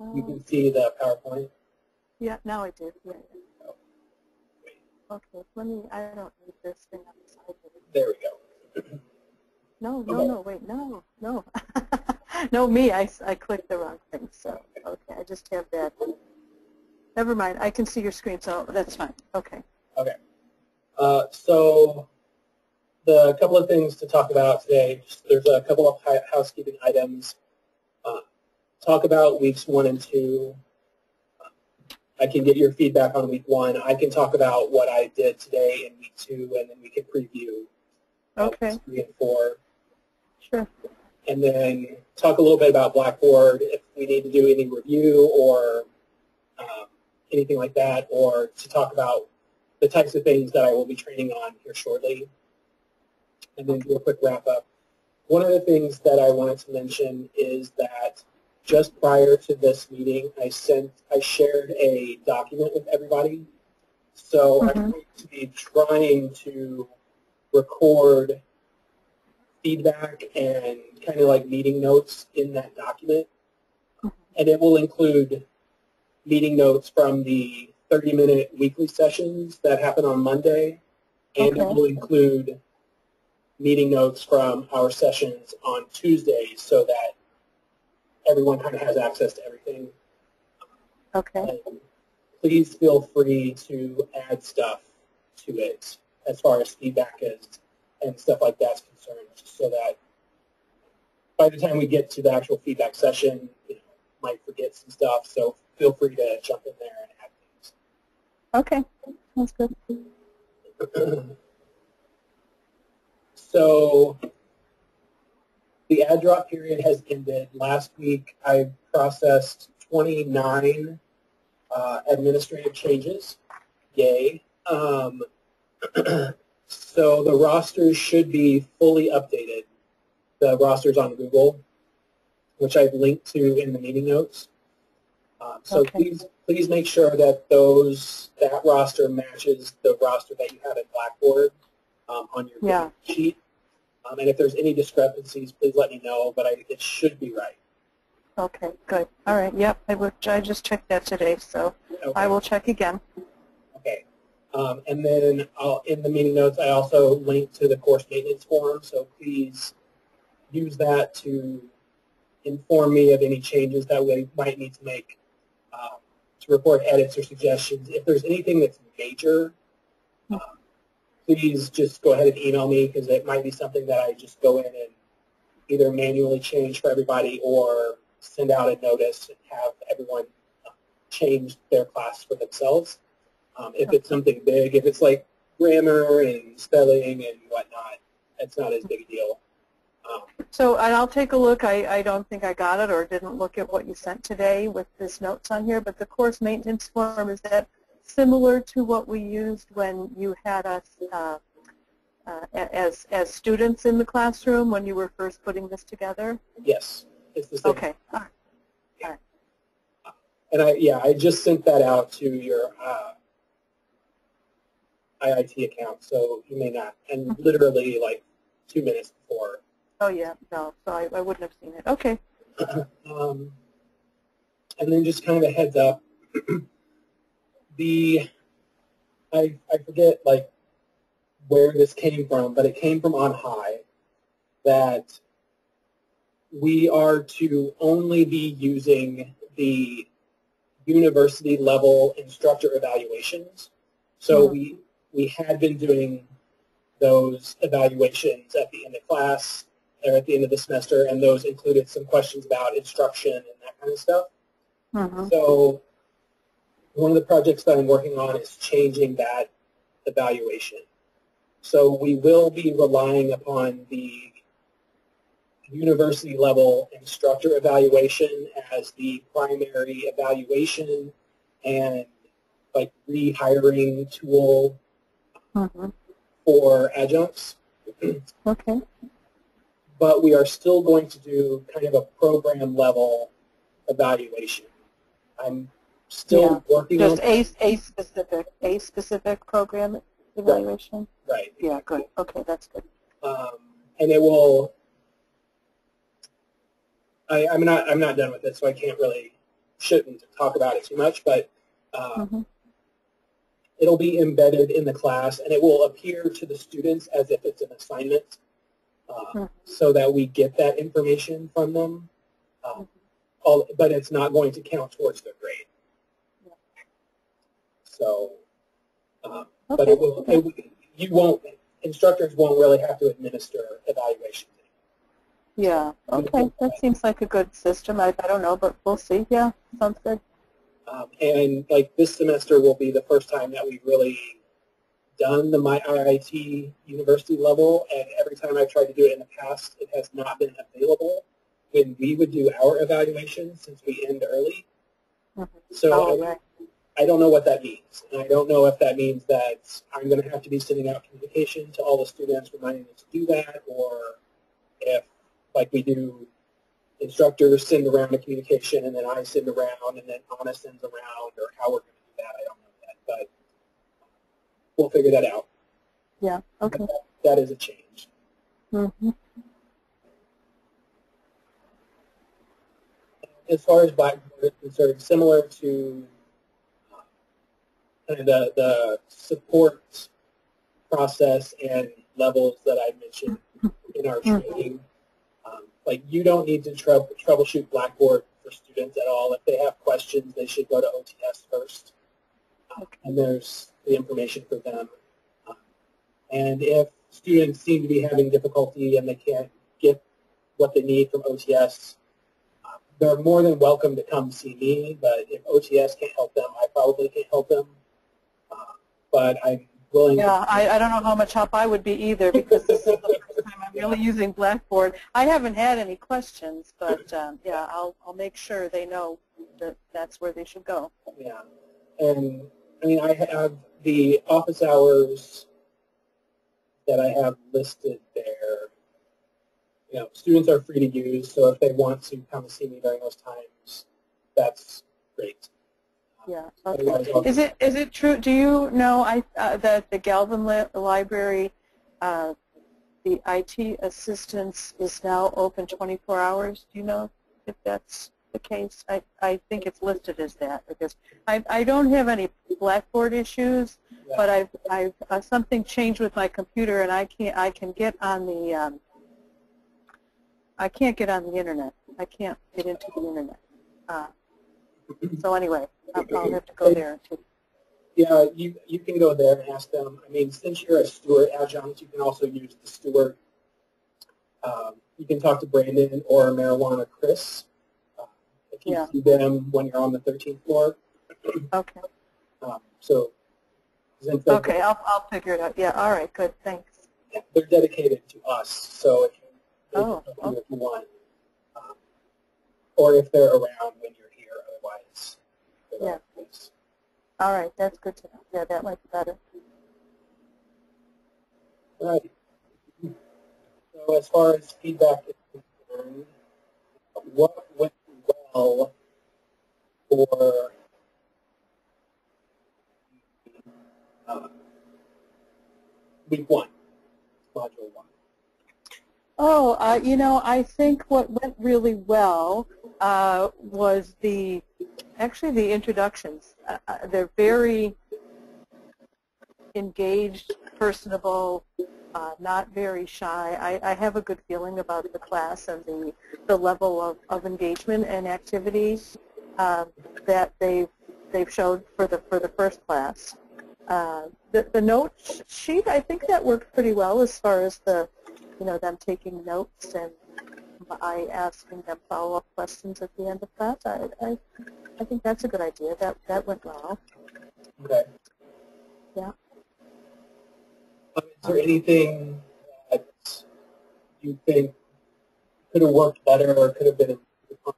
You can see the PowerPoint. Yeah, now I do. Yeah. Oh, okay, I don't need this thing on the side. There we go. No, wait, no. No, me, I clicked the wrong thing, so, okay, I just have that. Never mind, I can see your screen, so that's fine. Okay. Okay. So the couple of things to talk about today, there's a couple of housekeeping items. Talk about weeks 1 and 2. I can get your feedback on week 1. I can talk about what I did today in week 2, and then we can preview okay. weeks 3 and 4. Sure. And then talk a little bit about Blackboard, if we need to do any review or anything like that, or to talk about the types of things that I will be training on here shortly. And then do a quick wrap up. One of the things that I wanted to mention is that just prior to this meeting, I shared a document with everybody. So I'm going to be trying to record feedback and kind of like meeting notes in that document. And it will include meeting notes from the 30-minute weekly sessions that happen on Monday, and it will include meeting notes from our sessions on Tuesdays so that everyone kind of has access to everything. Okay. And please feel free to add stuff to it as far as feedback is and stuff like that's concerned, so that by the time we get to the actual feedback session, you know, might forget some stuff. So feel free to jump in there and add things. Okay, that's good. So the add drop period has ended. Last week I processed 29 administrative changes. Yay. So the rosters should be fully updated. The rosters on Google, which I've linked to in the meeting notes. So please make sure that that roster matches the roster that you have in Blackboard on your sheet. And if there's any discrepancies, please let me know, but it should be right. Okay, good. All right, yep, I just checked that today, so I will check again. Okay. And then in the meeting notes, I also linked to the course maintenance form, so please use that to inform me of any changes that we might need to make to report edits or suggestions. If there's anything that's major, please just go ahead and email me, because it might be something that I just go in and either manually change for everybody or send out a notice and have everyone change their class for themselves. If it's something big, if it's like grammar and spelling and whatnot, it's not as big a deal. So, and I'll take a look. I don't think I got it or didn't look at what you sent today with this notes on here, but the course maintenance form, is that similar to what we used when you had us as students in the classroom when you were first putting this together? Yes, it's the same. Okay. All right. Yeah. All right. And I just sent that out to your IIT account, so you may not, and literally like 2 minutes before. Oh yeah, no, so I wouldn't have seen it. Okay. And then just kind of a heads up, I forget like where this came from, but it came from on high, that we are to only be using the university level instructor evaluations. So we had been doing those evaluations at the end of class or at the end of the semester, and those included some questions about instruction and that kind of stuff. So one of the projects that I'm working on is changing that evaluation. So we will be relying upon the university level instructor evaluation as the primary evaluation and like rehiring tool for adjuncts. Okay. But we are still going to do kind of a program level evaluation. I'm still working on just a specific program evaluation. Right. Yeah. Good. Okay, that's good. And it will. I'm not done with it, so I can't really shouldn't talk about it too much, but it'll be embedded in the class, and it will appear to the students as if it's an assignment, so that we get that information from them. But it's not going to count towards their grade. So, but it will. Instructors won't really have to administer evaluations. Yeah. Okay. That seems like a good system. I don't know, but we'll see. Yeah. Sounds good. And like this semester will be the first time that we've really done the MyIIT university level, and every time I've tried to do it in the past, it has not been available when we would do our evaluation since we end early. So I don't know what that means. And I don't know if that means that I'm going to have to be sending out communication to all the students reminding them to do that, or if, like we do, instructors send around a communication and then I send around and then Anna sends around, or how we're going to do that. I don't know that, but we'll figure that out. Yeah, okay. That is a change. As far as Blackboard is concerned, similar to kind of the support process and levels that I mentioned in our training. Like, you don't need to troubleshoot Blackboard for students at all. If they have questions, they should go to OTS first. And there's the information for them. And if students seem to be having difficulty and they can't get what they need from OTS, they're more than welcome to come see me. But if OTS can't help them, I probably can't help them. But I'm willing to... I don't know how much help I would be either, because this is the first time I'm really using Blackboard. I haven't had any questions, but yeah, I'll make sure they know that that's where they should go. Yeah, and I mean, I have the office hours that I have listed there. You know, students are free to use, so if they want to come and see me during those times, that's great. Yeah. Okay. Is it true? Do you know that the Galvin Library, the IT assistance is now open 24 hours? Do you know if that's the case? I think it's listed as that, because I don't have any Blackboard issues, but I've something changed with my computer, and I can get on the I can't get on the internet. I can't get into the internet. So anyway, I'll have to go there too. Yeah, you can go there and ask them. I mean, since you're a Stewart adjunct, you can also use the Stewart. You can talk to Brandon or Marijuana Chris if you see them when you're on the 13th floor. Okay. Okay, I'll figure it out. Yeah, all right, good, thanks. Yeah, they're dedicated to us, so if you want, or if they're around when you're here, otherwise. Yeah. All right, that's good to know. Yeah, that might be better. All right. So as far as feedback is concerned, what went well for week 1, module 1? Oh, you know, I think what went really well was actually the introductions. They're very engaged, personable, not very shy. I have a good feeling about the class and the level of engagement and activities that they've showed for the first class. The note sheet, I think that worked pretty well as far as them taking notes and I asking them follow-up questions at the end of class. I think that's a good idea. That went well. Okay. Yeah. Is there anything that you think could have worked better or could have been improved upon?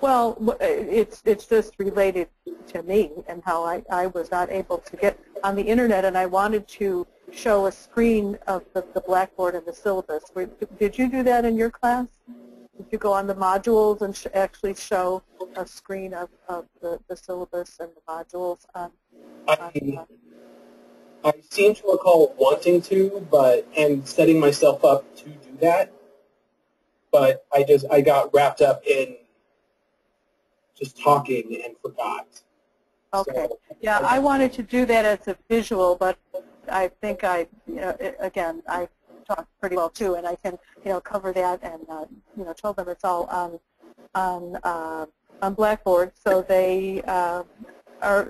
Well, it's just related to me and how I was not able to get on the internet, and I wanted to show a screen of the Blackboard and the syllabus. Did you do that in your class? Did you go on the modules and actually show a screen of the syllabus and the modules? I seem to recall wanting to, and setting myself up to do that. but I got wrapped up in just talking and forgot. Okay. So, Yeah, I wanted to do that as a visual, but I think again, I talk pretty well too, and I can, cover that and, told them it's all on Blackboard, so they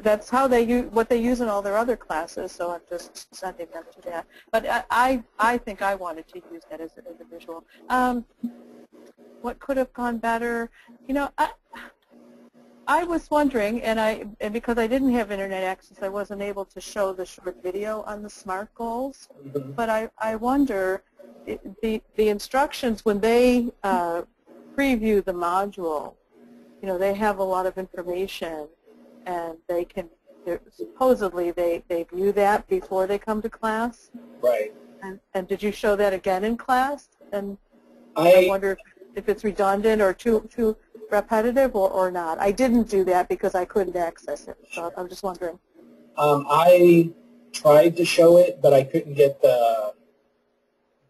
that's how they use what they use in all their other classes. So I'm just sending them to that. But I think I wanted to use that as a visual. What could have gone better? I was wondering, and because I didn't have internet access, I wasn't able to show the short video on the SMART goals. mm-hmm. But I wonder, the instructions when they preview the module, they have a lot of information, and they can supposedly they view that before they come to class. Right. And did you show that again in class? And I wonder if it's redundant or too repetitive or not. I didn't do that because I couldn't access it, so I'm just wondering. I tried to show it, but I couldn't get the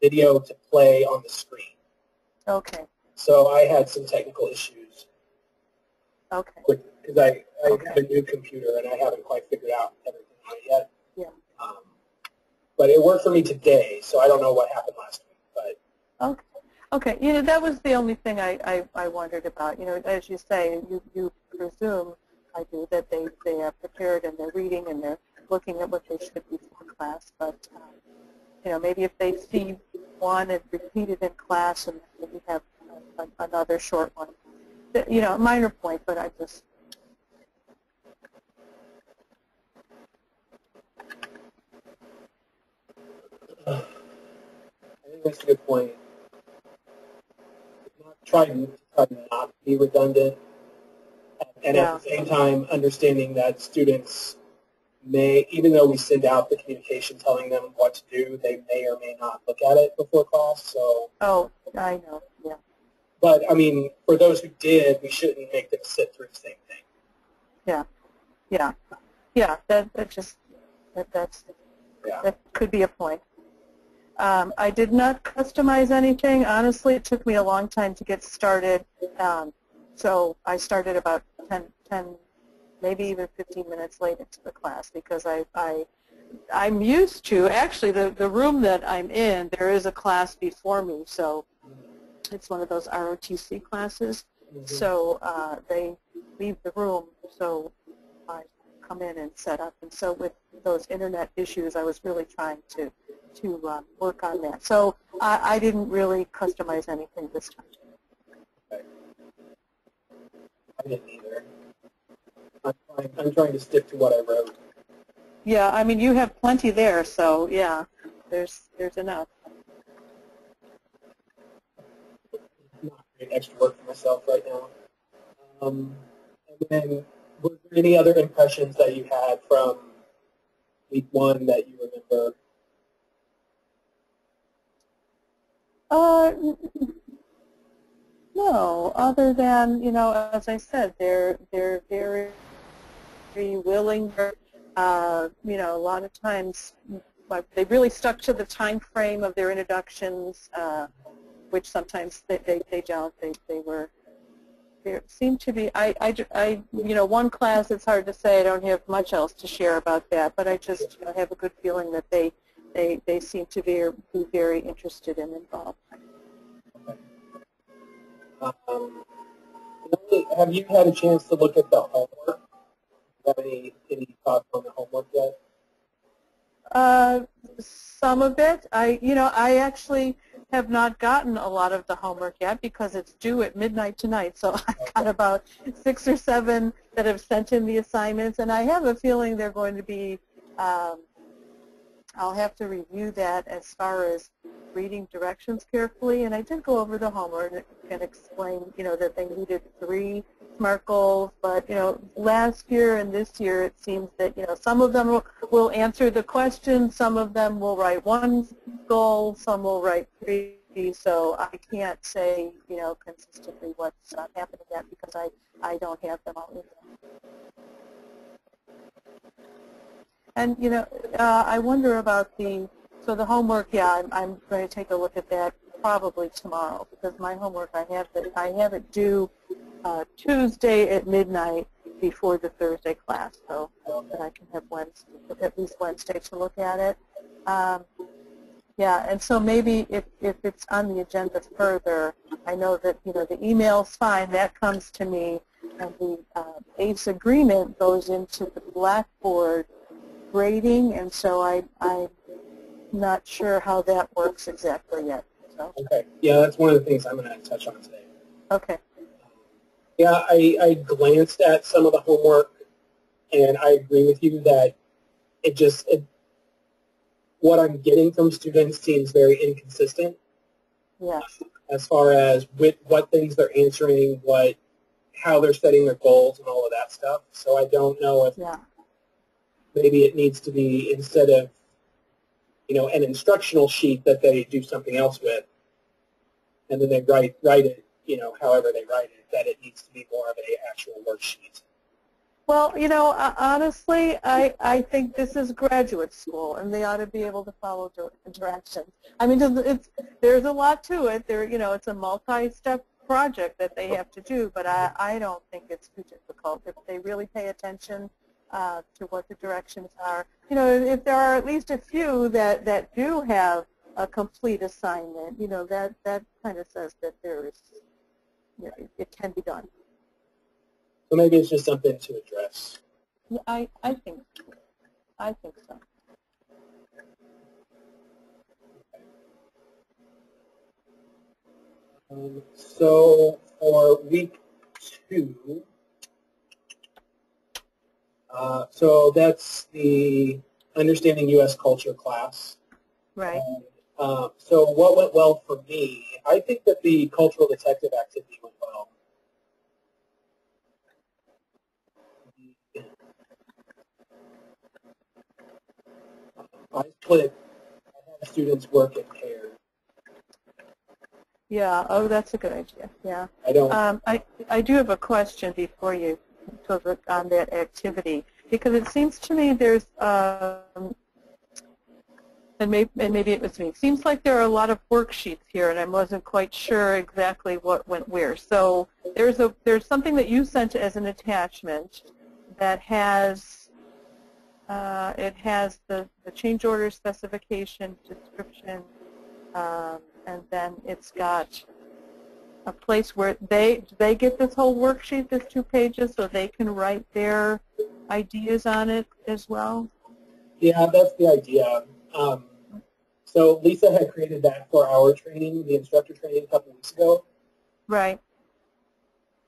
video to play on the screen. Okay. So I had some technical issues. Okay. Because I have a new computer and I haven't quite figured out everything on it yet. Yeah. But it worked for me today, so I don't know what happened last week. But okay. Okay. That was the only thing I wondered about. As you say, you presume, I do, that they are prepared and they're reading and they're looking at what they should be for class. But maybe if they see one and repeat it in class, and maybe have another short one. A minor point, but I just. I think that's a good point. Try not to be redundant, and at the same time understanding that students may, even though we send out the communication telling them what to do, they may or may not look at it before class. So. Oh, I know. Yeah. But I mean, for those who did, we shouldn't make them sit through the same thing. Yeah. Yeah. Yeah. That could be a point. I did not customize anything. Honestly, it took me a long time to get started. So I started about 10, maybe even 15 minutes late into the class because I'm used to, actually, the room that I'm in, there is a class before me. So it's one of those ROTC classes. Mm-hmm. So they leave the room, so I come in and set up. And so with those internet issues, I was really trying to work on that. So I didn't really customize anything this time. Okay. I didn't either. I'm trying to stick to what I wrote. Yeah, I mean, you have plenty there, so yeah, there's enough. Not doing extra work for myself right now. And then, were there any other impressions that you had from week 1 that you remember? No, other than, as I said, they're very willing. A lot of times they really stuck to the time frame of their introductions, which sometimes they don't. There seemed to be, one class, it's hard to say. I don't have much else to share about that, but I just have a good feeling that they seem to be very interested and involved. Have you had a chance to look at the homework? Do you have any thoughts on the homework yet? Some of it. I actually have not gotten a lot of the homework yet because it's due at midnight tonight. So I've got about 6 or 7 that have sent in the assignments, and I have a feeling they're going to be. I'll have to review that as far as reading directions carefully. And I did go over the homework and explain, that they needed 3 SMART goals. But, last year and this year it seems that, some of them will answer the question, some of them will write 1 goal, some will write 3. So I can't say, consistently what's happening yet because I don't have them all in there. And, I wonder about the homework, yeah, I'm going to take a look at that probably tomorrow, because my homework, I have it due Tuesday at midnight before the Thursday class, so that I can have Wednesday, at least Wednesday, to look at it. Yeah, and so maybe if it's on the agenda further, I know that, you know, the email's fine, that comes to me, and the ACE agreement goes into the Blackboard grading, and so I'm not sure how that works exactly yet. So. Okay, yeah, that's one of the things I'm going to touch on today. Okay. Yeah, I glanced at some of the homework, and I agree with you that what I'm getting from students seems very inconsistent. Yes. As far as what things they're answering, how they're setting their goals, and all of that stuff. So I don't know if maybe it needs to be, instead of, you know, an instructional sheet, that they do something else with, and then they write it, you know, however they write it, that it needs to be more of an actual worksheet. Well, you know, honestly, I think this is graduate school, and they ought to be able to follow directions. I mean, there's a lot to it. You know, it's a multi-step project that they have to do, but I don't think it's too difficult if they really pay attention to what the directions are. You know, if there are at least a few that do have a complete assignment, you know, that kind of says that you know, it can be done. So maybe it's just something to address. Yeah, I think so. So for week 2, so that's the Understanding U.S. Culture class. Right. So what went well for me? I think that the cultural detective activity went well. I had students work in pairs. Yeah. Oh, that's a good idea. Yeah. I don't. I do have a question before you talk on that activity, because it seems to me there's and maybe it was me. It seems like there are a lot of worksheets here, and I wasn't quite sure exactly what went where. So there's something that you sent as an attachment that has it has the change order specification, description, and then it's got a place where they get this whole worksheet, this 2 pages, so they can write their ideas on it as well. Yeah, that's the idea. So Lisa had created that for our training, the instructor training, a couple weeks ago. Right.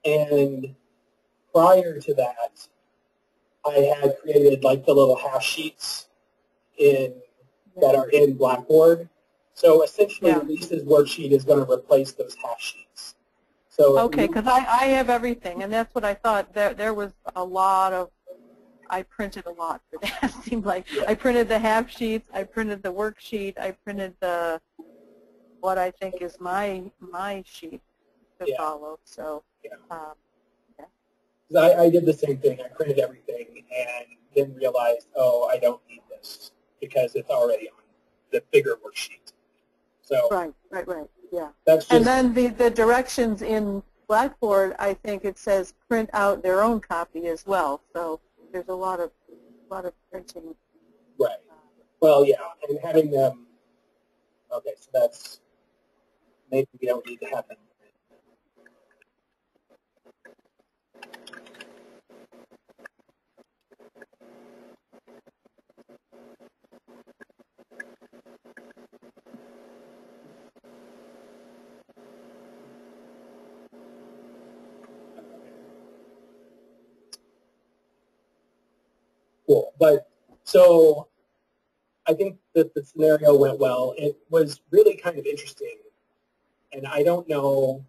And prior to that, I had created like the little half sheets that are in Blackboard. So essentially, Lisa's worksheet is going to replace those half sheets. So okay, because I have everything, and that's what I thought. There was a lot of. I printed a lot for that. It seemed like I printed the half sheets, I printed the worksheet, I printed what I think is my sheet to follow. So I did the same thing. I printed everything and then realized, oh, I don't need this because it's already on the bigger worksheet. So right, yeah. That's just, and then the directions in Blackboard, I think it says print out their own copy as well. So there's a lot of printing. Right. Well, yeah, and having them. Okay, so that's maybe we don't need to have them. Cool, but so I think that the scenario went well. It was really kind of interesting, and I don't know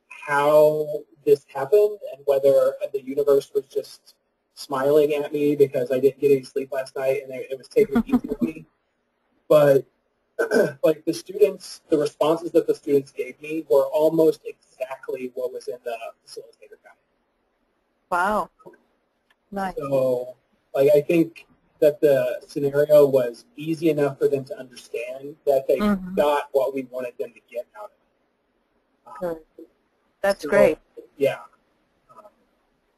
how this happened and whether the universe was just smiling at me because I didn't get any sleep last night and it was taking it easy with me. But like the responses that the students gave me were almost exactly what was in the facilitator guide. Wow. Nice. So, like, I think that the scenario was easy enough for them to understand that they got what we wanted them to get out of it. That's great. Yeah.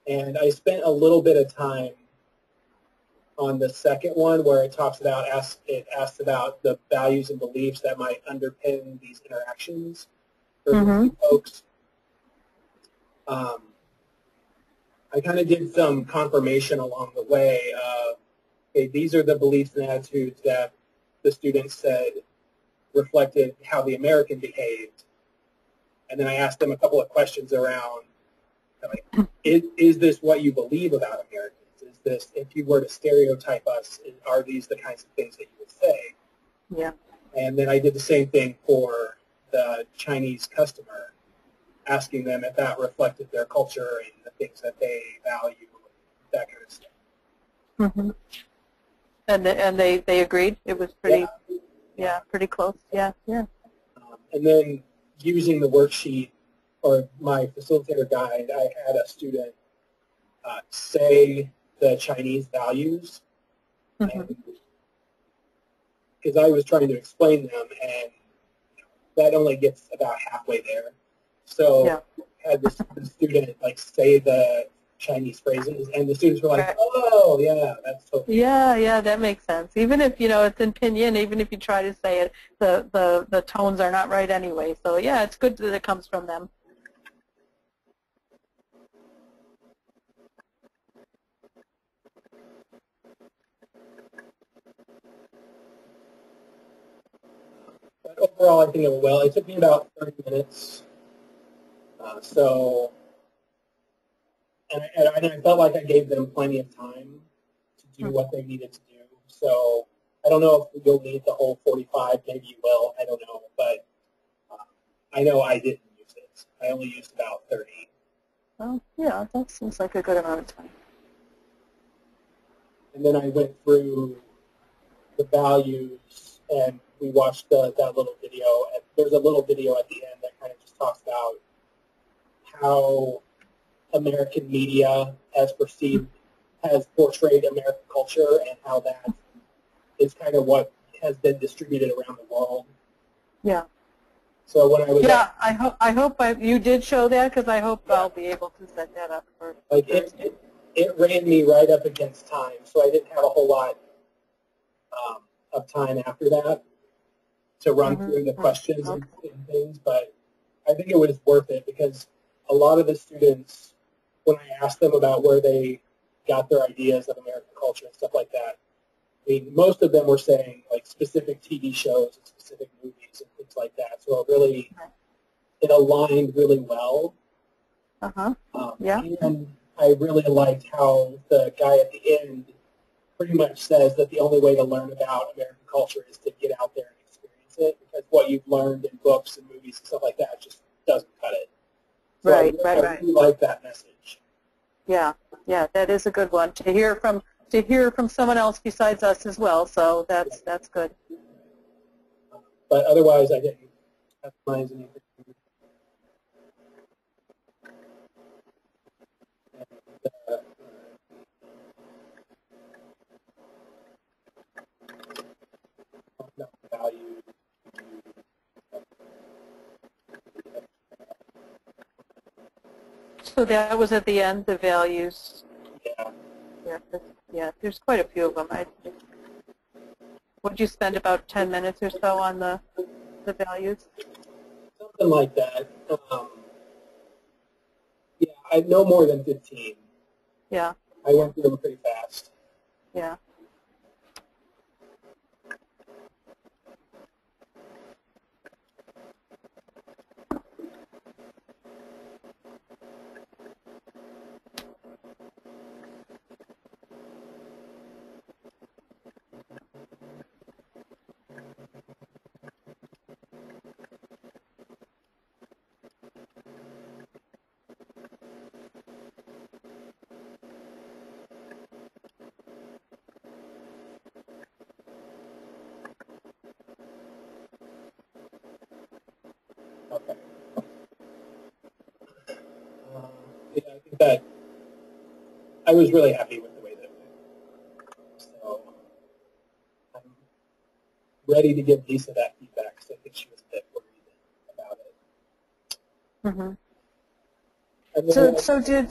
And I spent a little bit of time on the second one where it talks about, it asks about the values and beliefs that might underpin these interactions for folks. I kind of did some confirmation along the way of, okay, these are the beliefs and attitudes that the students said reflected how the American behaved. And then I asked them a couple of questions around, like, is this what you believe about Americans? Is this, if you were to stereotype us, are these the kinds of things that you would say? Yeah. And then I did the same thing for the Chinese customer, asking them if that reflected their culture and the things that they value, that kind of stuff. And they agreed? It was pretty, pretty close. Yeah, yeah. And then using the worksheet or my facilitator guide, I had a student say the Chinese values, because I was trying to explain them, and that only gets about halfway there. So had the student like say the Chinese phrases, and the students were like, "Oh, yeah, that's totally." Yeah, that makes sense. Even if it's in pinyin, even if you try to say it, the tones are not right anyway. So yeah, it's good that it comes from them. But overall, I think it went well. It took me about 30 minutes. And I felt like I gave them plenty of time to do what they needed to do. So I don't know if you'll need the whole 45. Maybe you will. I don't know. But I know I didn't use it. I only used about 30. Oh, yeah, that seems like a good amount of time. And then I went through the values, and we watched that little video. And there's a little video at the end that kind of just talks about how American media has portrayed American culture, and how that is kind of what has been distributed around the world. Yeah. So when I was I hope you did show that, because I hope I'll be able to set that up for like it ran me right up against time, so I didn't have a whole lot of time after that to run through the questions and things, but I think it was worth it, because a lot of the students, when I asked them about where they got their ideas of American culture and stuff like that, I mean, most of them were saying like specific TV shows and specific movies and things like that. So it aligned really well. And I really liked how the guy at the end pretty much says that the only way to learn about American culture is to get out there and experience it, because what you've learned in books and movies and stuff like that just doesn't cut it. So I really like that message. Yeah, that is a good one to hear from someone else besides us as well. So that's good. But otherwise, I didn't customize anything. Value. So that was at the end, the values. Yeah. Yeah. There's quite a few of them. Would you spend about 10 minutes or so on the values? Something like that. Yeah, I no more than 15. Yeah. I went through them pretty fast. Yeah. Okay. Yeah, I think that I was really happy with the way that it went. So ready to give Lisa that feedback because I think she was a bit worried about it. Mm-hmm. And then, So did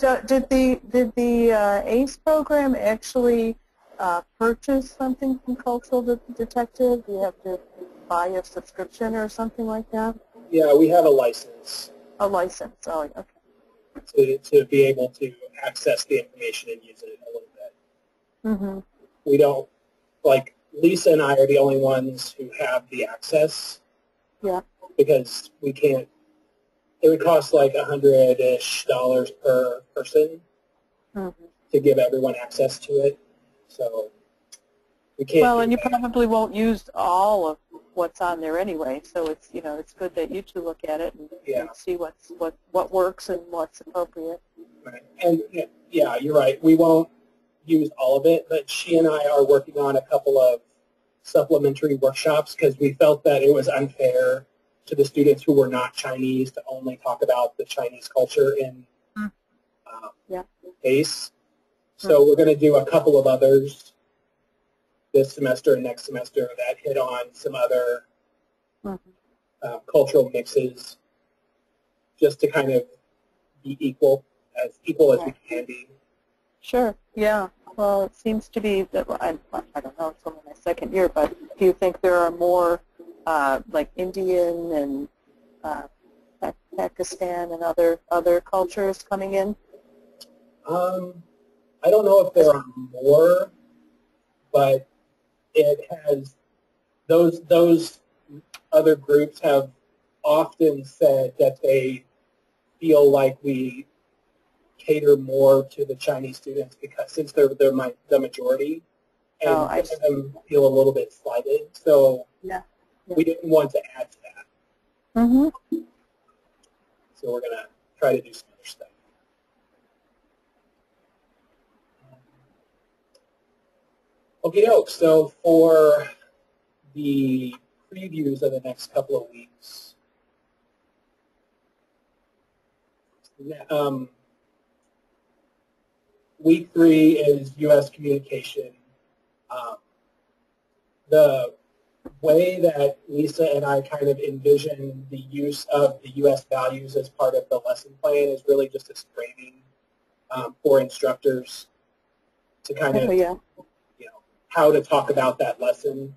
the ACE program actually purchase something from Cultural Detective? Do you have to buy a subscription or something like that? yeah, we have a license. A license. Oh, okay. To be able to access the information and use it a little bit. Mm-hmm. We don't, like, Lisa and I are the only ones who have the access. Yeah. Because we can't, it would cost like $100-ish per person to give everyone access to it. So we can't. Well, and you probably won't use all of what's on there anyway. So it's it's good that you two look at it and see what works and what's appropriate. Right. And yeah, you're right. We won't use all of it, but she and I are working on a couple of supplementary workshops because we felt that it was unfair to the students who were not Chinese to only talk about the Chinese culture in ACE. So we're going to do a couple of others this semester and next semester that hit on some other cultural mixes just to kind of be equal as we can be. Sure, yeah. Well, it seems to be that, I don't know, it's only my second year, but do you think there are more like Indian and Pakistan and other cultures coming in? I don't know if there are more, but it has those other groups have often said that they feel like we cater more to the Chinese students because since they're the majority, and some of them feel a little bit slighted. So we didn't want to add to that. Mm-hmm. So we're going to try to do some other stuff. Okay, so for the previews of the next couple of weeks, week 3 is U.S. communication. The way that Lisa and I kind of envision the use of the U.S. values as part of the lesson plan is really just as framing for instructors to kind of, how to talk about that lesson,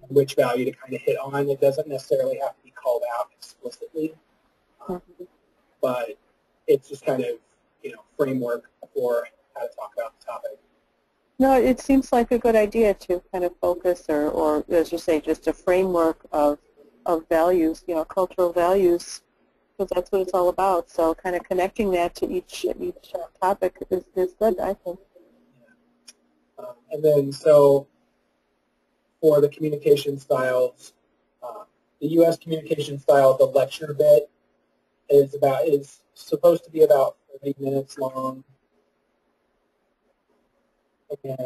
which value to kind of hit on. It doesn't necessarily have to be called out explicitly, but it's just kind of, framework for how to talk about the topic. No, it seems like a good idea to kind of focus or as you say, just a framework of values, cultural values, because that's what it's all about. So kind of connecting that to each topic is good, I think. And then so for the communication styles, the U.S. communication style, the lecture bit is supposed to be about 30 minutes long. And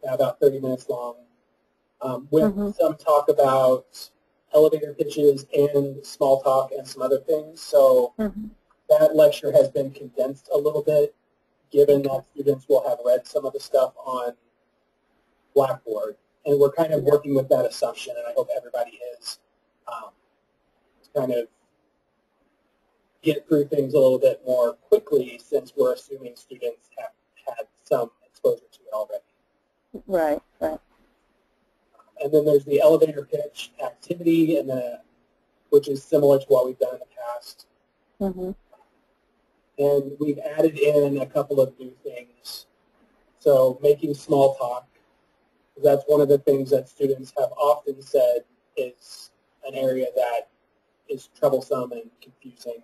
about 30 minutes long, with some talk about elevator pitches and small talk and some other things. So that lecture has been condensed a little bit, given that students will have read some of the stuff on Blackboard. And we're kind of working with that assumption, and I hope everybody is, to kind of get through things a little bit more quickly since we're assuming students have had some exposure to it already. Right. And then there's the elevator pitch activity, and which is similar to what we've done in the past. And we've added in a couple of new things. So making small talk, that's one of the things that students have often said is an area that is troublesome and confusing.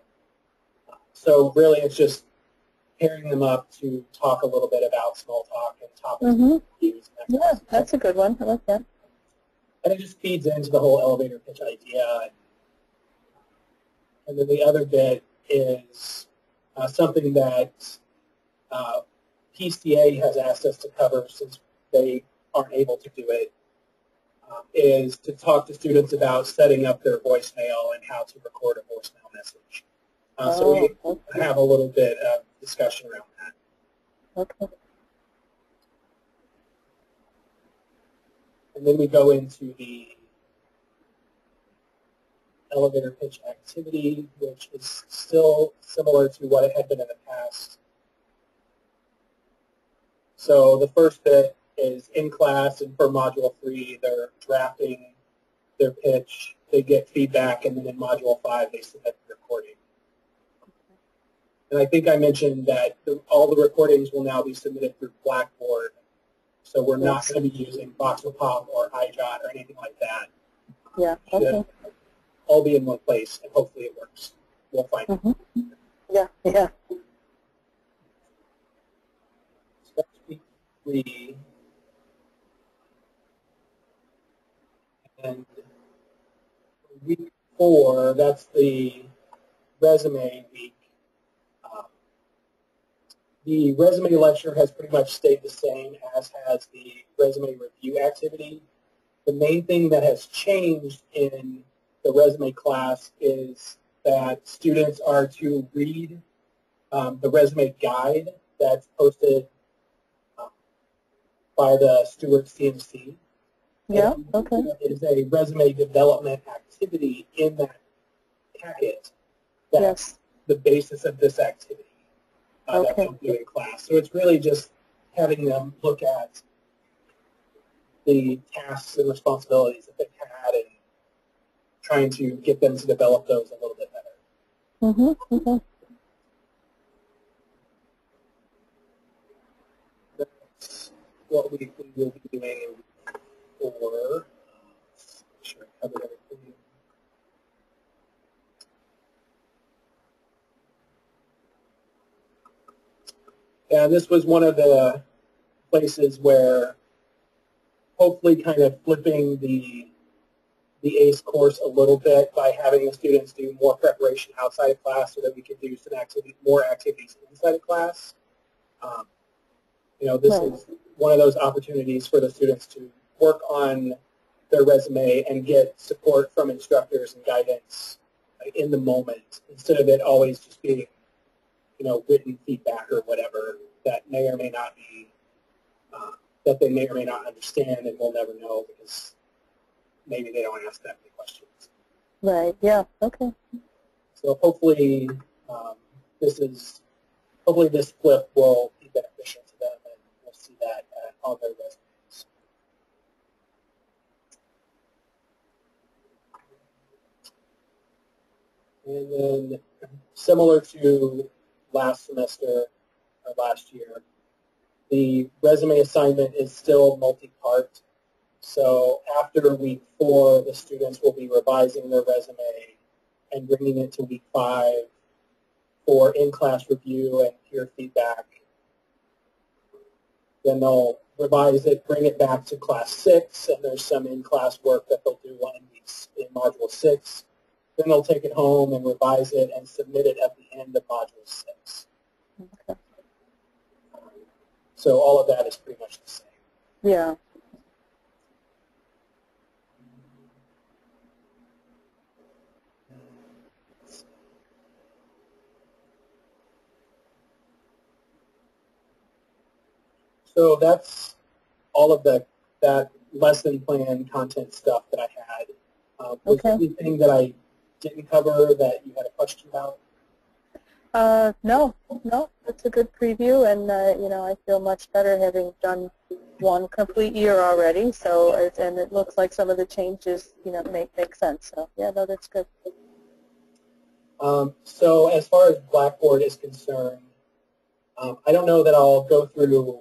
So really it's just pairing them up to talk a little bit about small talk and topics. Yeah, that's a good one. I like that. And it just feeds into the whole elevator pitch idea. And then the other bit is something that PCA has asked us to cover since they aren't able to do it, is to talk to students about setting up their voicemail and how to record a voicemail message. So we have a little bit of discussion around that. Okay. And then we go into the elevator pitch activity, which is still similar to what it had been in the past. So the first bit is in class, and for Module 3, they're drafting their pitch, they get feedback, and then in Module 5, they submit the recording. And I think I mentioned that all the recordings will now be submitted through Blackboard, so we're not going to be using Voxelpop or iJot or anything like that. Yeah, okay. All be in one place, and hopefully it works. We'll find out. Yeah, yeah. So that's week 3. And week 4, that's the resume week. The resume lecture has pretty much stayed the same, as has the resume review activity. The main thing that has changed in the resume class is that students are to read the resume guide that's posted by the Stewart CMC. Yeah, okay. There is a resume development activity in that packet that's the basis of this activity that they'll do in class. So it's really just having them look at the tasks and responsibilities that they've had and trying to get them to develop those a little bit better. That's what we will be doing for. Make sure I covered everything. Yeah, this was one of the places where hopefully kind of flipping the ACE course a little bit by having the students do more preparation outside of class so that we can do some more activities inside of class. This is one of those opportunities for the students to work on their resume and get support from instructors and guidance in the moment, instead of it always just being written feedback or whatever that may or may not be, that they may or may not understand, and we'll never know because maybe they don't ask that many questions. Right, yeah, okay. So hopefully this flip will be beneficial to them, and we'll see that on their resumes. And then similar to last semester or last year, the resume assignment is still multi-part. So after week 4, the students will be revising their resume and bringing it to week 5 for in-class review and peer feedback. Then they'll revise it, bring it back to class 6, and there's some in-class work that they'll do in module 6. Then they'll take it home and revise it and submit it at the end of module 6. Okay. So all of that is pretty much the same. Yeah. So that's all of that lesson plan content stuff that I had. Was there anything that I didn't cover that you had a question about? No, it's a good preview, and I feel much better having done one complete year already. So, and it looks like some of the changes, make sense. So, yeah, no, that's good. So, as far as Blackboard is concerned, I don't know that I'll go through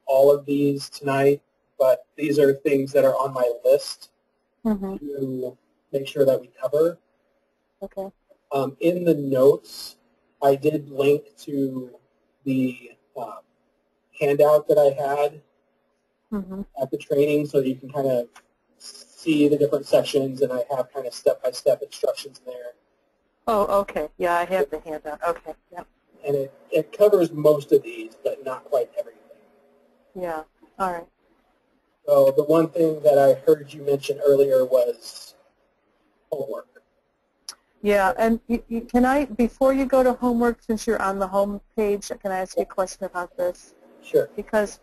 all of these tonight, but these are things that are on my list to make sure that we cover. Okay. In the notes, I did link to the handout that I had at the training, so that you can kind of see the different sections, and I have kind of step-by-step instructions in there. Oh, okay. Yeah, I have the handout. Okay, yeah. And it covers most of these, but not quite everything. Yeah, all right. So the one thing that I heard you mention earlier was homework. Yeah, and can I, before you go to homework, since you're on the home page, can I ask you a question about this? Sure. Because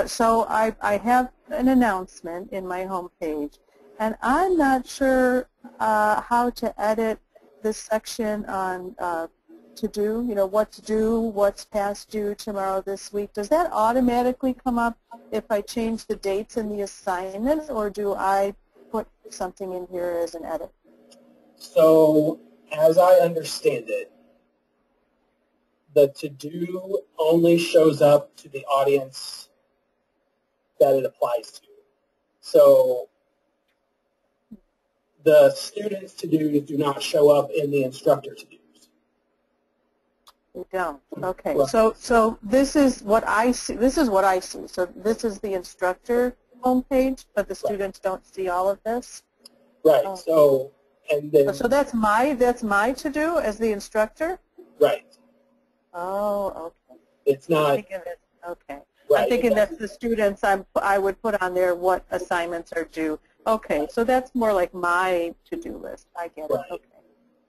so I have an announcement in my homepage, and I'm not sure how to edit this section on to do, what to do, what's past due tomorrow this week. Does that automatically come up if I change the dates in the assignment, or do I put something in here as an edit? So as I understand it, the to-do only shows up to the audience that it applies to. So the students' to-dos do not show up in the instructor to-dos. You don't. Okay. Right. So this is what I see. This is what I see. So this is the instructor homepage, but the students don't see all of this. Right. Oh. So and then. So that's my to-do as the instructor. Right. Oh, okay. It's not. Okay. Right. I'm thinking that's the students. I would put on there what assignments are due. Okay. So that's more like my to-do list. I get it. Okay.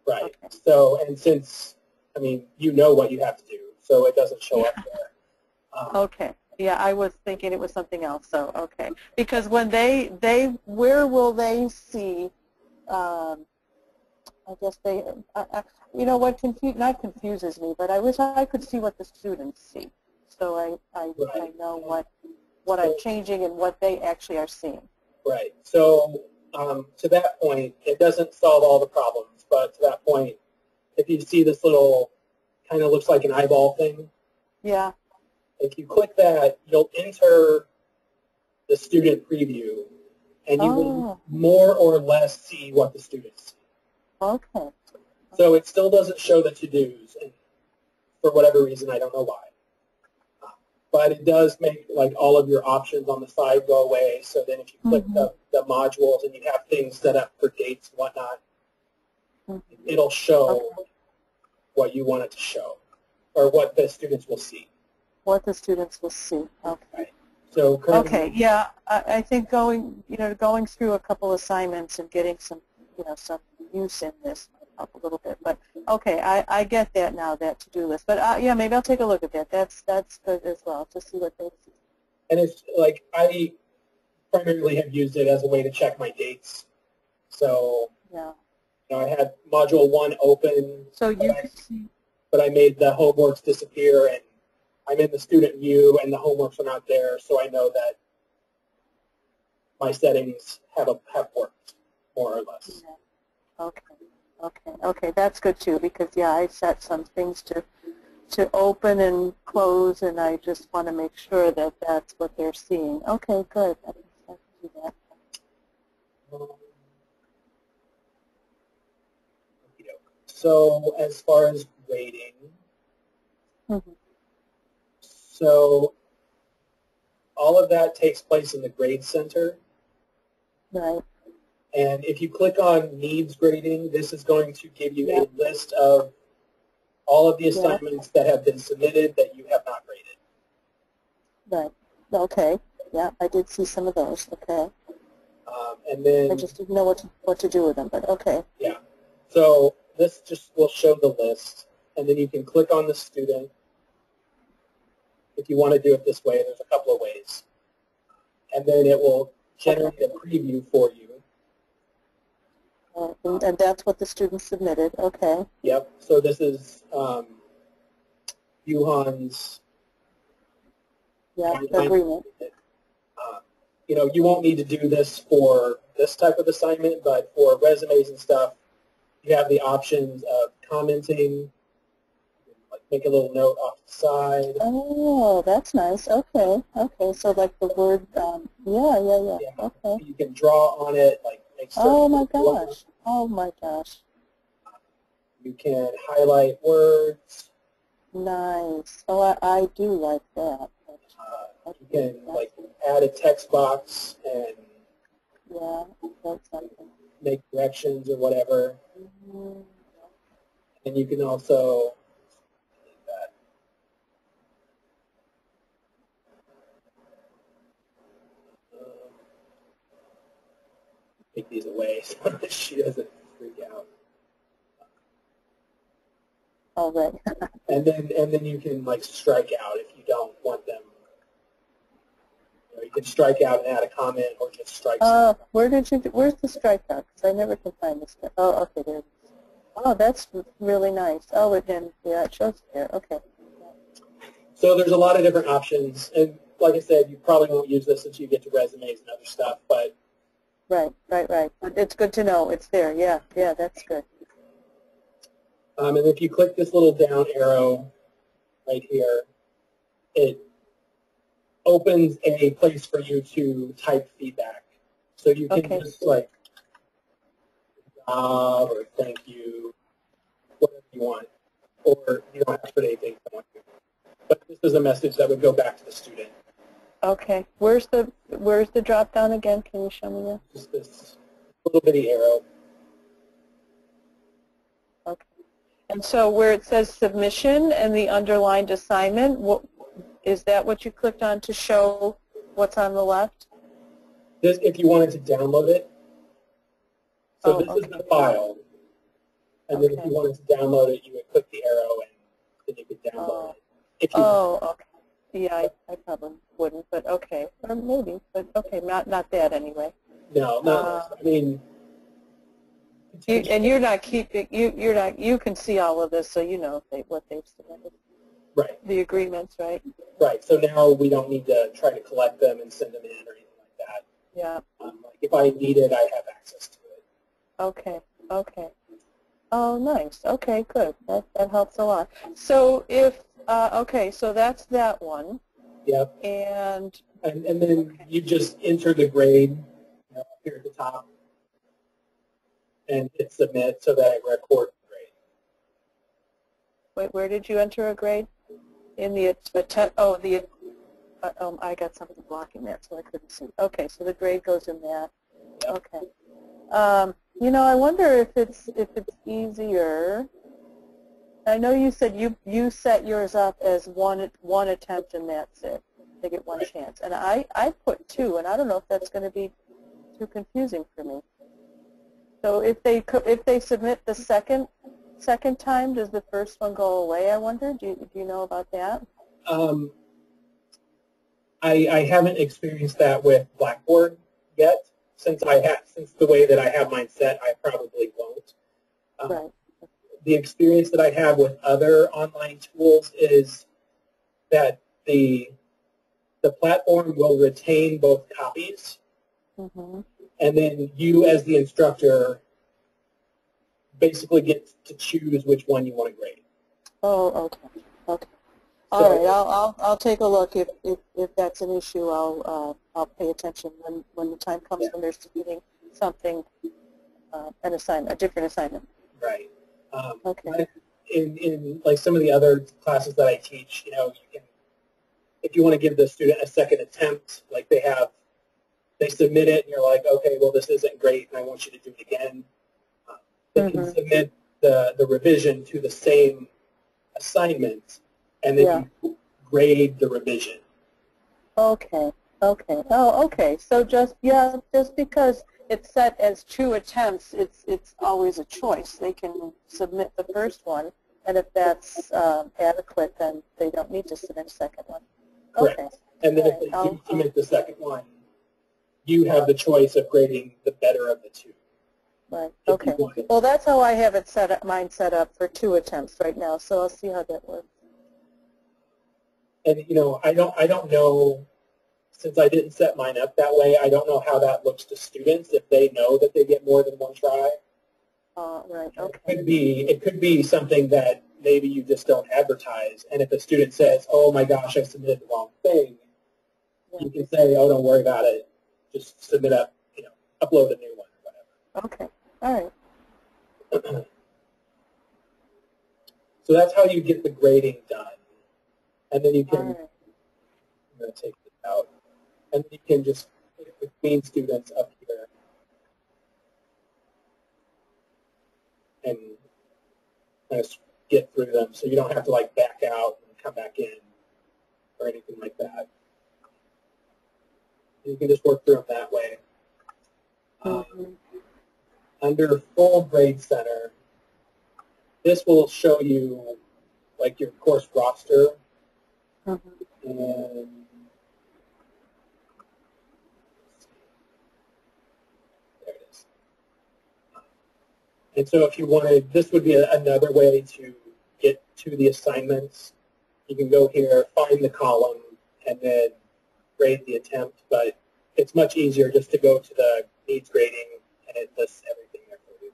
Right. Okay. So and since you know what you have to do, so it doesn't show up there. Okay. Yeah, I was thinking it was something else. So okay, because when where will they see? I guess they, what not confuses me, but I wish I could see what the students see, so I know what I'm changing and what they actually are seeing. Right. So to that point, it doesn't solve all the problems, but to that point, if you see this little kind of looks like an eyeball thing, yeah. If you click that, you'll enter the student preview, and you will more or less see what the students see. Okay. So it still doesn't show the to-dos, and for whatever reason, I don't know why. But it does make all of your options on the side go away. So then if you click the modules and you have things set up for dates and whatnot, it'll show what you want it to show, or what the students will see. What the students will see. Okay. Right. So okay. Yeah, I think going through a couple assignments and getting some use in this might help a little bit. But okay, I get that now, that to-do list. But yeah, maybe I'll take a look at that. That's good as well, to see what they see. And it's I primarily have used it as a way to check my dates. So yeah. I had module 1 open. So you can see. But I made the homeworks disappear, and I'm in the student view, and the homeworks are not there, so I know that my settings have worked, more or less. Yeah. Okay, that's good too, because yeah, I set some things to open and close, and I just want to make sure that that's what they're seeing. Okay, good. I can do that. So as far as grading, so all of that takes place in the grade center. Right. And if you click on needs grading, this is going to give you a list of all of the assignments that have been submitted that you have not graded. Right. Okay. Yeah, I did see some of those. Okay. And then I just didn't know what to do with them, but okay. Yeah. So this just will show the list, and then you can click on the student. If you want to do it this way, there's a couple of ways. And then it will generate a preview for you. And that's what the student submitted. Okay. Yep. So this is Yuhan's agreement. You won't need to do this for this type of assignment, but for resumes and stuff, you have the options of commenting, make a little note off the side. Oh, that's nice. Okay. So like the word, yeah. Okay. You can draw on it, make Oh my gosh. Oh my gosh. You can highlight words. Nice. Oh, I do like that. You can add a text box and that's something. Make corrections or whatever. And you can also take these away so that she doesn't freak out. All right. and then you can strike out if you don't want them you can strike out and add a comment or just strike. Where's the strikeout? Because I never can find this. Oh, okay, there it is. Oh, that's really nice. Oh, yeah, it shows there. Okay. So there's a lot of different options, and like I said, you probably won't use this until you get to resumes and other stuff, but. Right. But it's good to know it's there. Yeah, that's good. And if you click this little down arrow right here, it opens a place for you to type feedback. So you can just like, or thank you, whatever you want, or you don't have to put anything. But this is a message that would go back to the student. Okay. Where's the drop down again? Can you show me that? Just this little bitty arrow. Okay. And so where it says submission and the underlined assignment, is that what you clicked on to show what's on the left? This, if you wanted to download it. So this is the file. And then if you wanted to download it, you would click the arrow and then you could download it. If you okay. Yeah, I probably wouldn't, but okay. Or maybe, but okay, not that anyway. No, I mean. And you're not keeping, you can see all of this, so you know what they've submitted. Right. The agreements, right? Right. So now we don't need to try to collect them and send them in or anything like that. Yeah. Like if I need it, I have access to it. Okay. Oh, nice. Okay, good. That helps a lot. So if, so that's that one. Yep. And then you just enter the grade up here at the top and hit submit so that it records the grade. Wait, where did you enter a grade? In the I got something blocking that, so I couldn't see. Okay, so the grade goes in that. Okay. I wonder if it's easier. I know you said you set yours up as one attempt and that's it. They get one chance, and I put 2, and I don't know if that's going to be too confusing for me. So if they submit the second time, does the first one go away? I wonder. Do you know about that? I haven't experienced that with Blackboard yet. Since the way that I have mine set, I probably won't. Right. The experience that I have with other online tools is that the platform will retain both copies, and then you as the instructor basically get to choose which one you want to grade. Oh, okay. All right, I'll take a look. If that's an issue, I'll pay attention when the time comes when they're submitting something, an assignment, a different assignment. Right. Okay. In like some of the other classes that I teach, you can, if you want to give the student a second attempt, like they submit it and you're like, okay, well this isn't great and I want you to do it again. They can submit the revision to the same assignment, and then you grade the revision. Okay. Oh, okay. So just because it's set as 2 attempts, it's always a choice. They can submit the first one, and if that's adequate, then they don't need to submit a second one. Correct. Okay. And then if they do submit the second one, you have the choice of grading the better of the 2. Right. Okay. Well, that's how I have it mine set up for 2 attempts right now. So I'll see how that works. And I don't know, since I didn't set mine up that way, I don't know how that looks to students if they know that they get more than one try. Right. Okay. It could be something that maybe you just don't advertise, and if a student says, "Oh my gosh, I submitted the wrong thing," you can say, "Oh, don't worry about it. Just submit upload a new one or whatever." Okay. All right. So that's how you get the grading done. And then you can, I'm going to take this out, and then you can just pick between students up here and kind of get through them so you don't have to like back out and come back in or anything like that. You can just work through them that way. Under Full Grade Center, this will show you like your course roster. And And so if you wanted, this would be another way to get to the assignments. You can go here, find the column, and then grade the attempt, but it's much easier just to go to the needs grading, and it lists everything there for you.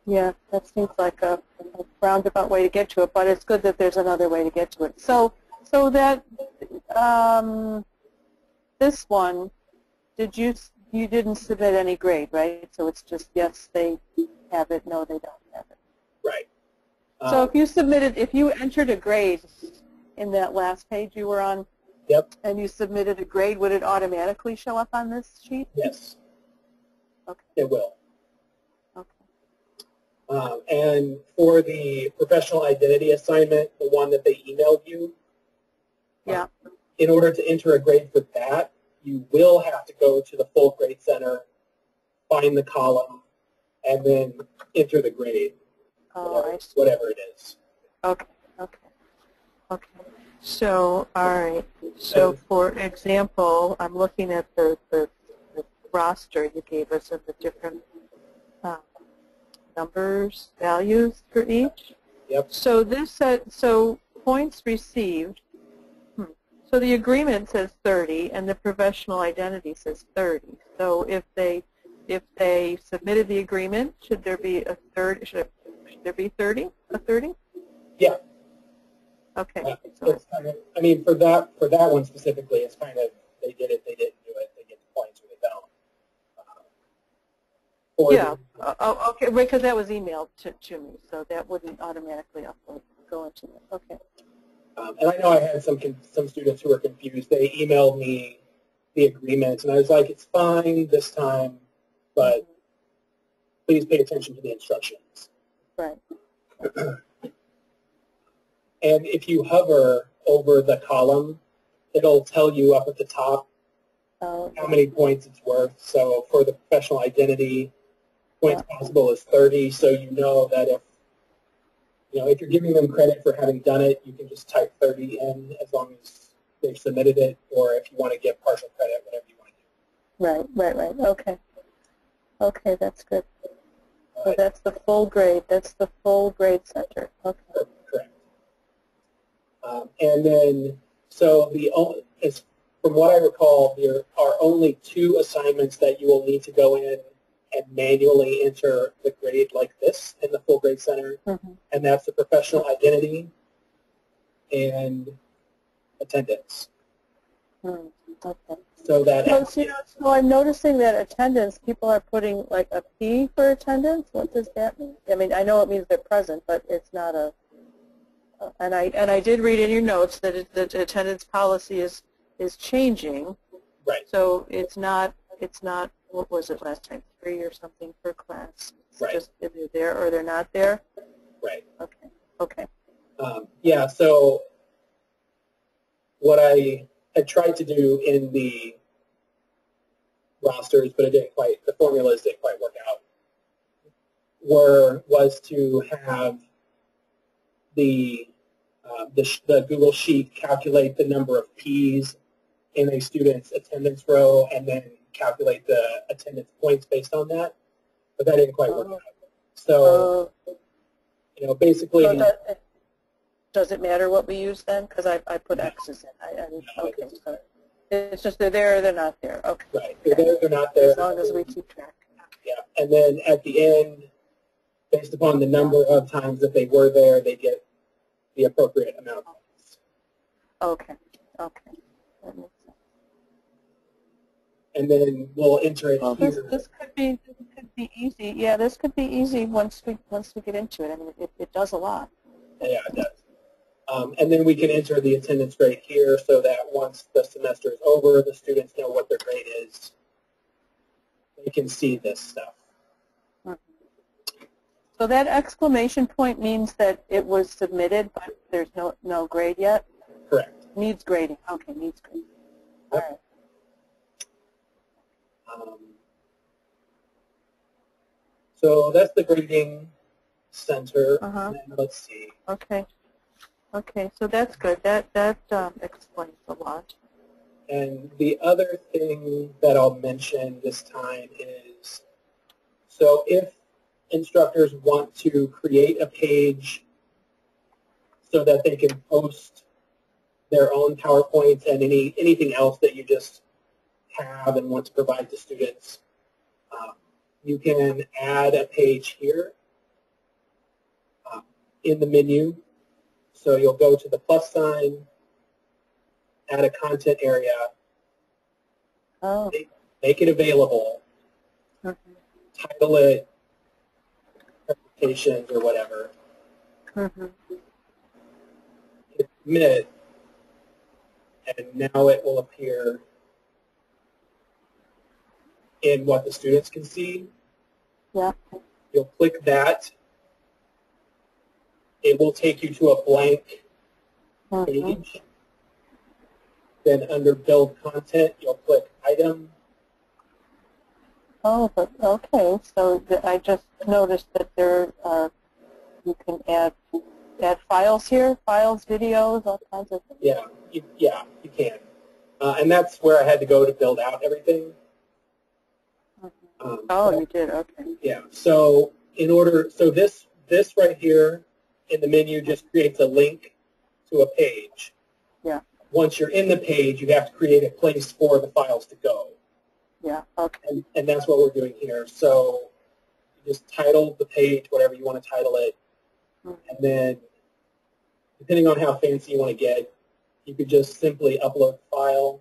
Yeah, that seems like a roundabout way to get to it, but it's good that there's another way to get to it. So that this one, you didn't submit any grade, right? So it's just yes, they have it, no, they don't have it. Right. So if you entered a grade in that last page you were on, yep, and you submitted a grade, would it automatically show up on this sheet? Yes. Okay. It will. Okay. And for the professional identity assignment, the one that they emailed you, yeah. In order to enter a grade for that, you will have to go to the full grade center, find the column, and then enter the grade, whatever it is. Okay, okay, okay. So, all right. So, for example, I'm looking at the roster you gave us of the different numbers, values for each. Yep. So this said, so points received. So the agreement says 30, and the professional identity says 30. So if they submitted the agreement, should there be a third? Should there be 30? A 30? Yeah. Okay. It's kind of, I mean, for that one specifically, it's kind of they did it, they didn't do it, they get the points or they don't. Yeah. Okay. Because that was emailed to me, so that wouldn't automatically go into it. Okay. And I know I had some students who were confused. They emailed me the agreement, and I was like, it's fine this time, but please pay attention to the instructions. Right. And if you hover over the column, it'll tell you up at the top how many points it's worth. So for the professional identity, points possible is 30, so you know that if you're giving them credit for having done it, you can just type 30 in as long as they've submitted it, or if you want to get partial credit, whatever you want to do. Right. Okay. Okay, that's good. So that's the full grade. That's the full grade center. Okay. Correct. And then, so from what I recall, there are only 2 assignments that you will need to go in and manually enter the grade like this in the full grade center, and that's the professional identity and attendance. Okay. So that. So I'm noticing that attendance, people are putting like a P for attendance. What does that mean? I mean, I know it means they're present, but it's not a. And I did read in your notes that the attendance policy is changing. Right. So it's not. What was it last time? 3 or something per class. It's just if they're there or they're not there. Right. Okay. Okay. Yeah. So what I had tried to do in the rosters, but the formulas didn't quite work out, was to have the Google Sheet calculate the number of P's in a student's attendance row and then calculate the attendance points based on that, but that didn't quite work out. So, basically. So does it matter what we use then? Because I put X's in. Okay, so it's just they're there or they're not there. Okay. Right. They're there or they're not there. As long as we keep track. Yeah. And then at the end, based upon the number of times that they were there, they get the appropriate amount of points. Okay. Okay. That makes sense. And then we'll enter it here. This could be easy. Yeah, this could be easy once we get into it. I mean, it does a lot. Yeah, it does. And then we can enter the attendance grade here so that once the semester is over, the students know what their grade is. They can see this stuff. So that exclamation point means that it was submitted, but there's no grade yet? Correct. Needs grading. Okay, needs grading. All right. So that's the grading center. And let's see. Okay. Okay, so that's good. That explains a lot. And the other thing that I'll mention this time is, so if instructors want to create a page so that they can post their own PowerPoints and anything else that you just have and want to provide to students, you can add a page here in the menu. So you'll go to the plus sign, add a content area, make it available, title it presentations or whatever, hit submit, and now it will appear in what the students can see. Yeah. You'll click that. It will take you to a blank page. Then under build content, you'll click item. Oh, but okay. So I just noticed that there you can add files here, files, videos, all kinds of things. Yeah, you can. And that's where I had to go to build out everything. You did. Okay. Yeah. So this right here in the menu just creates a link to a page. Yeah. Once you're in the page, you have to create a place for the files to go. Yeah. Okay. And that's what we're doing here. So you just title the page whatever you want to title it, and then depending on how fancy you want to get, you could just simply upload the file.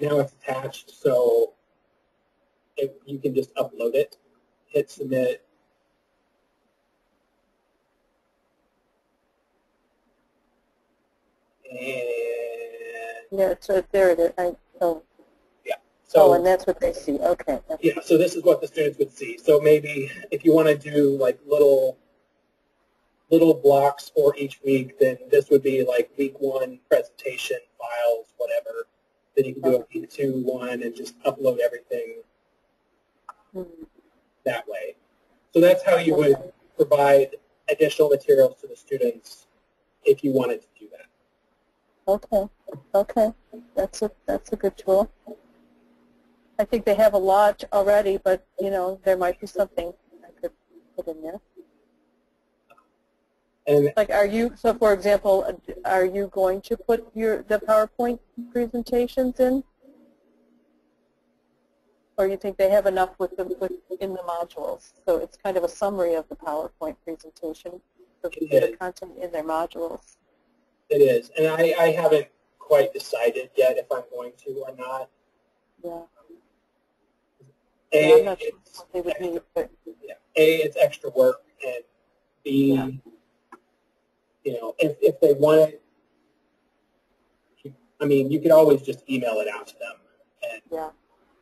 Now it's attached, so you can just upload it, hit submit, and yeah, so there it is. yeah. So and that's what they see. Okay. Yeah, so this is what the students would see. So maybe if you want to do like little blocks for each week, then this would be like week 1 presentation files, whatever. Then you can do a week 2 one and just upload everything that way. So that's how you would provide additional materials to the students if you wanted to do that. Okay. That's a good tool. I think they have a lot already, but there might be something I could put in there. And like, so for example, are you going to put the PowerPoint presentations in? Or you think they have enough in the modules? So it's kind of a summary of the PowerPoint presentation, the content in their modules. It is, and I haven't quite decided yet if I'm going to or not. Yeah. I'm not sure what they would need, but it's extra work, and B, if they want it, I mean, you could always just email it out to them.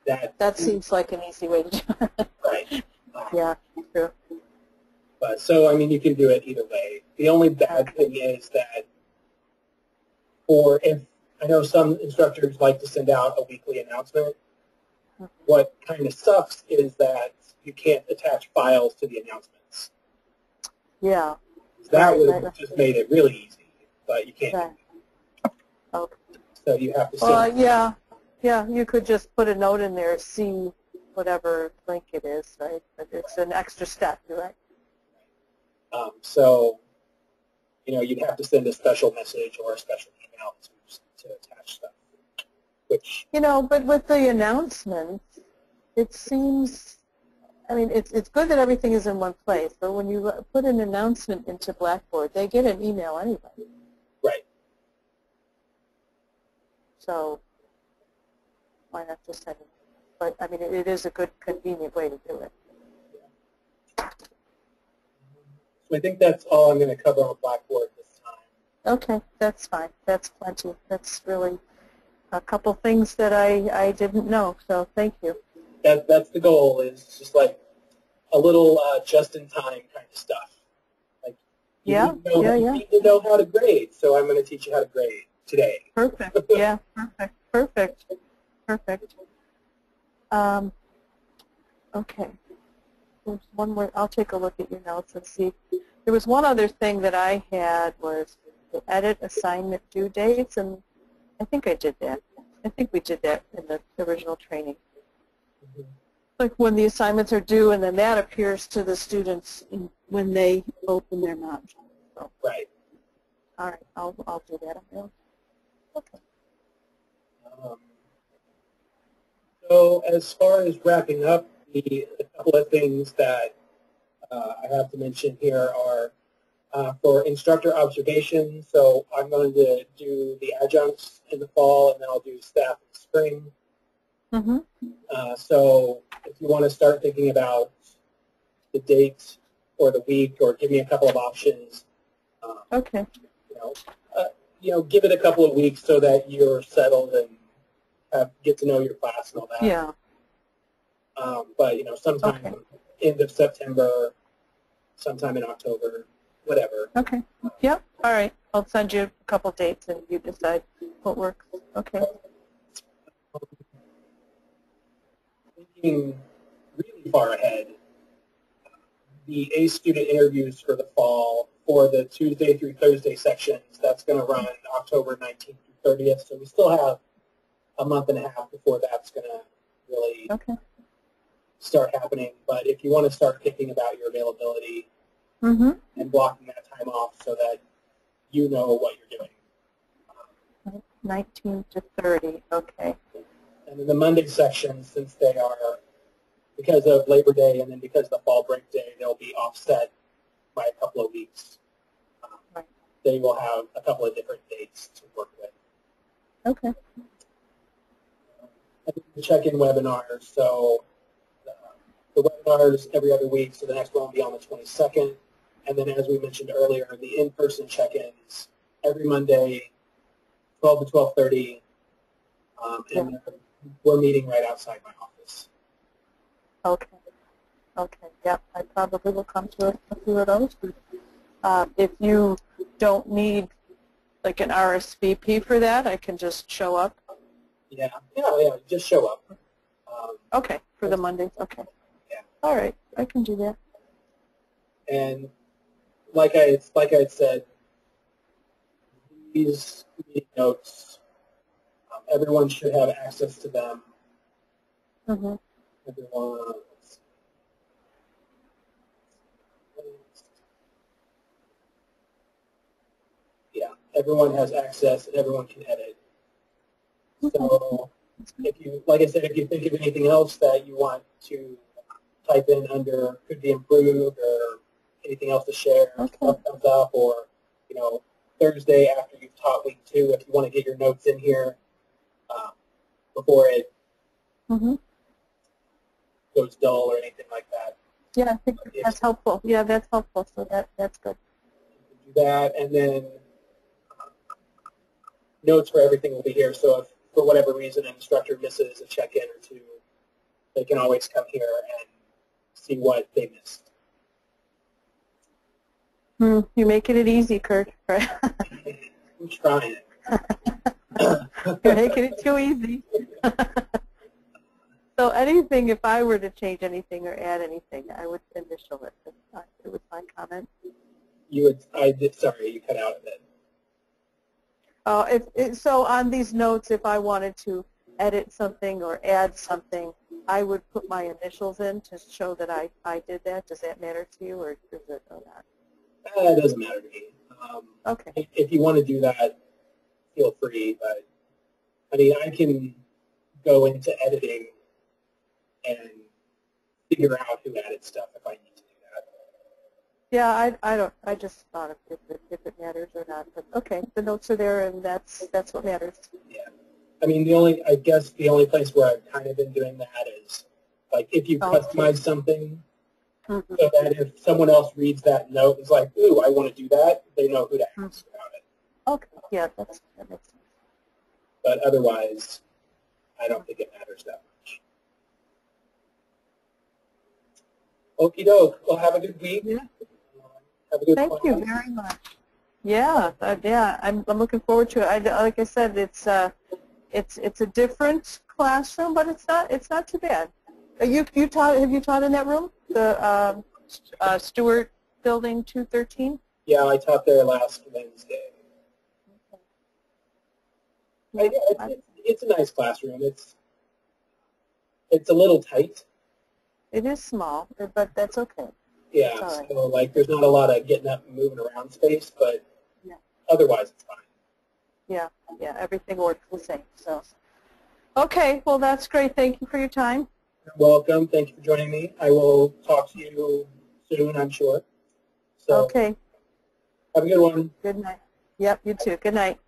And that seems like an easy way to do it. Right. Yeah, true. But so, I mean, you can do it either way. The only bad thing is that I know some instructors like to send out a weekly announcement. What kind of sucks is that you can't attach files to the announcements. Yeah. That would have just made it really easy, but you can't. Right. Okay. So you have to send yeah, you could just put a note in there, see whatever link it is, right? But it's an extra step, right? So, you'd have to send a special message or a special email to attach stuff. Which but with the announcements, it seems, I mean, it's good that everything is in one place, but when you put an announcement into Blackboard, they get an email anyway. Right. So why not just send it? But, I mean, it is a good, convenient way to do it. So I think that's all I'm going to cover on Blackboard this time. Okay, that's fine. That's plenty. That's really a couple things that I didn't know, so thank you. That's the goal, is just like a little just-in-time kind of stuff. Like you need to know how to grade, so I'm going to teach you how to grade today. Perfect. Yeah, perfect. Okay. There's one more. I'll take a look at your notes and see. There was one other thing that I had was to edit assignment due dates, and I think I did that. I think we did that in the original training. Mhm. Like when the assignments are due, and then that appears to the students when they open their module. So, Right. all right, I'll do that. Okay. Um, so as far as wrapping up, a couple of things that I have to mention here are for instructor observation. So I'm going to do the adjuncts in the fall, and then I'll do staff in the spring. Mm-hmm. So if you want to start thinking about the date or the week, or give me a couple of options. Okay. Give it a couple of weeks so that you're settled and get to know your class and all that. Yeah. But sometime end of September, sometime in October, whatever. Okay. Yep. All right. I'll send you a couple dates, and you decide what works. Okay. Thinking really far ahead, the A student interviews for the fall for the Tuesday through Thursday sections, that's going to run October 19th through 30th. So we still have a month and a half before that's going to really start happening. But if you want to start thinking about your availability and blocking that time off so that you know what you're doing. 19 to 30, okay. And then the Monday sections, since they are, because of Labor Day and then because of the fall break day, they'll be offset by a couple of weeks. Right. They will have a couple of different dates to work with. Okay. And then the check-in webinars, so the webinars every other week, so the next one will be on the 22nd. And then as we mentioned earlier, the in-person check-ins every Monday, 12 to 12:30, and we're meeting right outside my office. Okay. Okay. Yep. I probably will come to a few of those. If you don't need like an RSVP for that, I can just show up. Yeah. Just show up. Okay. For the Mondays. Okay. Yeah. All right. I can do that. And like I had said, these meeting notes, everyone should have access to them. Everyone. Yeah, everyone has access and everyone can edit. So if you, like I said, if you think of anything else that you want to type in under could be improved or anything else to share, stuff comes up, or Thursday after you've taught week 2, if you want to get your notes in here before it goes dull or anything like that. Yeah, I think that's helpful. Yeah, that's helpful. So that's good. Do that, and then notes for everything will be here. So if for whatever reason an instructor misses a check-in or two, they can always come here and see what they missed. You're making it easy, Kurt. Right? I'm trying. You're making it too easy. So anything, if I were to change anything or add anything, I would initial it. It was my comment. You would. Sorry, you cut out a bit. So on these notes, if I wanted to edit something or add something, I would put my initials in to show that I did that. Does that matter to you, or does it or not? It doesn't matter to me. Okay. If you want to do that, feel free. But I mean, I can go into editing and figure out who added stuff if I need to do that. Yeah, I don't. I just thought if it matters or not. But okay, the notes are there, and that's what matters. Yeah. I mean, I guess the only place where I've kind of been doing that is like if you customize something. So that if someone else reads that note and is like, ooh, I want to do that, they know who to ask about it. Okay, yeah, that makes sense. But otherwise, I don't think it matters that much. Okie doke. Well, have a good week. Yeah. Have a good Thank you very much. Yeah, I'm looking forward to it. Like I said, it's a different classroom, but it's not too bad. Have you taught in that room, the Stewart Building 213? Yeah, I taught there last Wednesday. Yeah. It's a nice classroom. It's a little tight. It is small, but that's okay. Yeah, It's all right. so like there's not a lot of getting up and moving around space, but Yeah. otherwise it's fine. Yeah, yeah, everything works the same. So, okay, well that's great. Thank you for your time. You're welcome. Thank you for joining me. I will talk to you soon, I'm sure. So Okay. have a good one. Good night. Yep, you too. Good night.